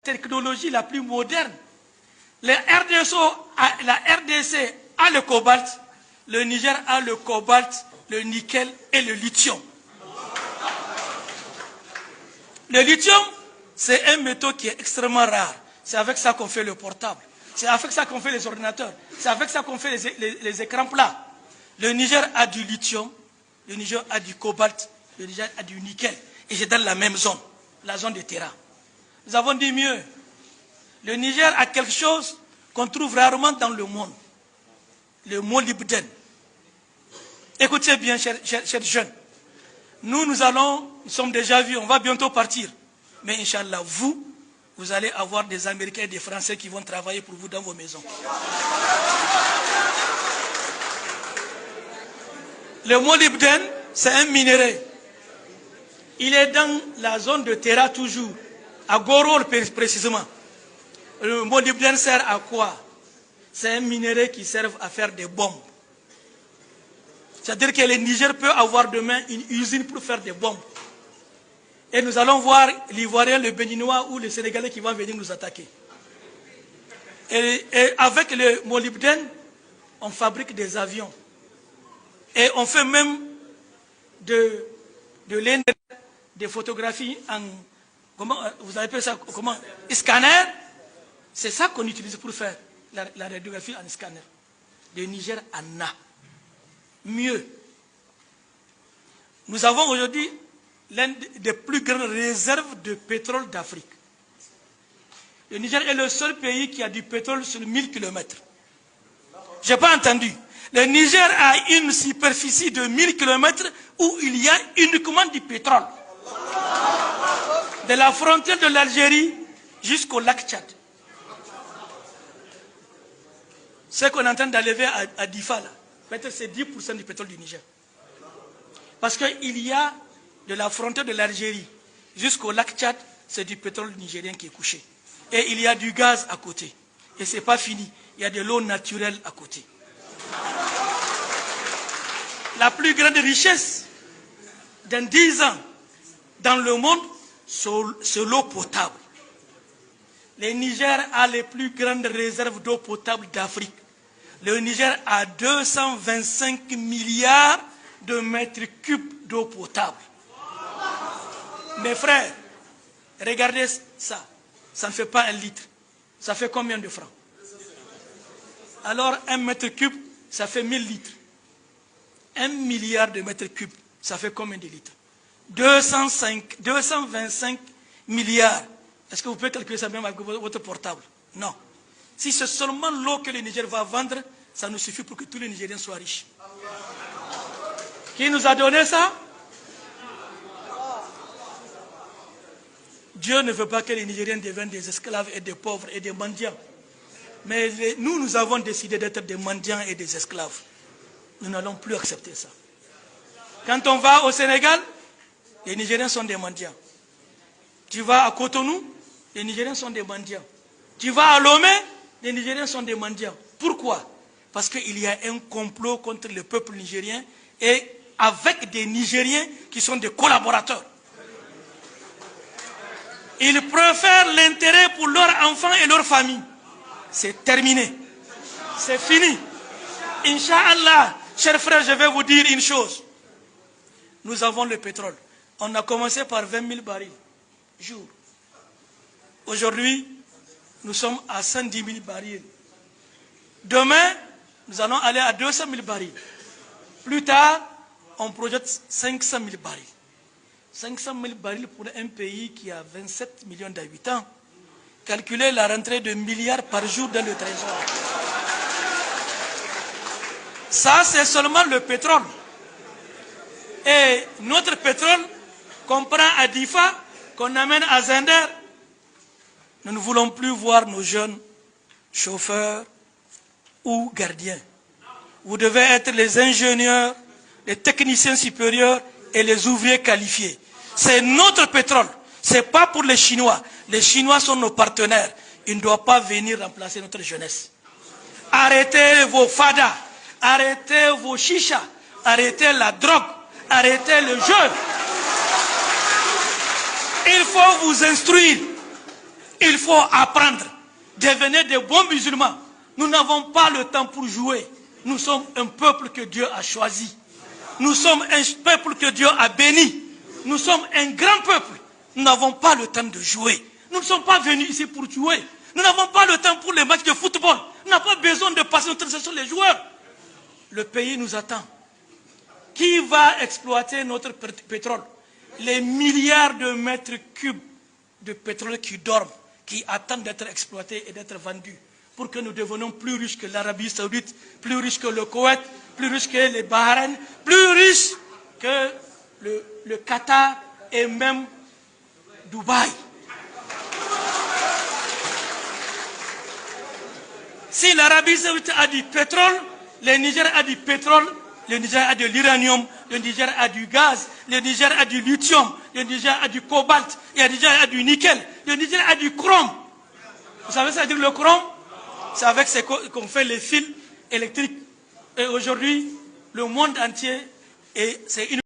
technologie la plus moderne. La RDC a le cobalt, le Niger a le cobalt, le nickel et le lithium. Le lithium, c'est un métaux qui est extrêmement rare. C'est avec ça qu'on fait le portable. C'est avec ça qu'on fait les ordinateurs. C'est avec ça qu'on fait les écrans plats. Le Niger a du lithium, le Niger a du cobalt, le Niger a du nickel. Et c'est dans la même zone, la zone de Terra. Nous avons dit mieux. Le Niger a quelque chose qu'on trouve rarement dans le monde. Le molybdène. Écoutez bien, chers jeunes. Nous sommes déjà vus, on va bientôt partir. Mais Inch'Allah, vous allez avoir des Américains et des Français qui vont travailler pour vous dans vos maisons. Le molybdène, c'est un minerai. Il est dans la zone de Terra toujours, à Gorol précisément. Le molybdène sert à quoi? C'est un minerai qui sert à faire des bombes. C'est-à-dire que le Niger peut avoir demain une usine pour faire des bombes. Et nous allons voir l'Ivoirien, le Béninois ou le Sénégalais qui vont venir nous attaquer. Et avec le molybdène, on fabrique des avions. Et on fait même de des photographies en... Comment vous appelez ça? Comment? Scanner. C'est ça qu'on utilise pour faire la radiographie en scanner. Le Niger en a. Mieux. Nous avons aujourd'hui l'une des plus grandes réserves de pétrole d'Afrique. Le Niger est le seul pays qui a du pétrole sur 1000 km. Je n'ai pas entendu. Le Niger a une superficie de 1000 km où il y a uniquement du pétrole. De la frontière de l'Algérie jusqu'au lac Tchad. Ce qu'on est en train d'enlever à Difa, peut-être c'est 10% du pétrole du Niger. Parce qu'il y a de la frontière de l'Algérie jusqu'au lac Tchad, c'est du pétrole nigérien qui est couché. Et il y a du gaz à côté. Et ce n'est pas fini. Il y a de l'eau naturelle à côté. La plus grande richesse dans 10 ans dans le monde, c'est l'eau potable. Le Niger a les plus grandes réserves d'eau potable d'Afrique. Le Niger a 225 milliards de mètres cubes d'eau potable. Mes frères, regardez ça. Ça ne fait pas 1 litre. Ça fait combien de francs? Alors 1 mètre cube, ça fait 1000 litres. 1 milliard de mètres cubes, ça fait combien de litres? 225 milliards. Est-ce que vous pouvez calculer ça même avec votre portable? Non. Si c'est seulement l'eau que le Niger va vendre, ça nous suffit pour que tous les Nigériens soient riches. Qui nous a donné ça? Dieu ne veut pas que les Nigériens deviennent des esclaves et des pauvres et des mendiants. Mais nous avons décidé d'être des mendiants et des esclaves. Nous n'allons plus accepter ça. Quand on va au Sénégal, les Nigériens sont des mendiants. Tu vas à Cotonou, les Nigériens sont des mendiants. Tu vas à Lomé, les Nigériens sont des mendiants. Pourquoi? Parce qu'il y a un complot contre le peuple nigérien et avec des Nigériens qui sont des collaborateurs. Ils préfèrent l'intérêt pour leurs enfants et leurs familles. C'est terminé. C'est fini. Inch'Allah, chers frères, je vais vous dire une chose. Nous avons le pétrole. On a commencé par 20 000 barils jour. Aujourd'hui, nous sommes à 110 000 barils. Demain, nous allons aller à 200 000 barils. Plus tard, on projette 500 000 barils. 500 000 barils pour un pays qui a 27 millions d'habitants. Calculez la rentrée de milliards par jour dans le trésor. Ça, c'est seulement le pétrole. Et notre pétrole qu'on prend à Difa, qu'on amène à Zender, nous ne voulons plus voir nos jeunes chauffeurs ou gardiens. Vous devez être les ingénieurs, les techniciens supérieurs et les ouvriers qualifiés. C'est notre pétrole. Ce n'est pas pour les Chinois. Les Chinois sont nos partenaires. Ils ne doivent pas venir remplacer notre jeunesse. Arrêtez vos fadas. Arrêtez vos chichas. Arrêtez la drogue. Arrêtez le jeu. Il faut vous instruire. Il faut apprendre, devenir des bons musulmans. Nous n'avons pas le temps pour jouer. Nous sommes un peuple que Dieu a choisi. Nous sommes un peuple que Dieu a béni. Nous sommes un grand peuple. Nous n'avons pas le temps de jouer. Nous ne sommes pas venus ici pour jouer. Nous n'avons pas le temps pour les matchs de football. Nous n'avons pas besoin de passer notre temps sur les joueurs. Le pays nous attend. Qui va exploiter notre pétrole? Les milliards de mètres cubes de pétrole qui dorment, qui attendent d'être exploités et d'être vendus, pour que nous devenions plus riches que l'Arabie Saoudite, plus riches que le Koweït, plus riches que les Bahreïn, plus riches que le Qatar et même Dubaï. Si l'Arabie Saoudite a du pétrole, le Niger a du pétrole, le Niger a de l'uranium, le Niger a du gaz, le Niger a du lithium, le Niger a du cobalt, le Niger a du nickel, le Niger a du chrome. Vous savez ça veut dire le chrome? C'est avec ce qu'on fait les fils électriques. Et aujourd'hui, le monde entier, c'est une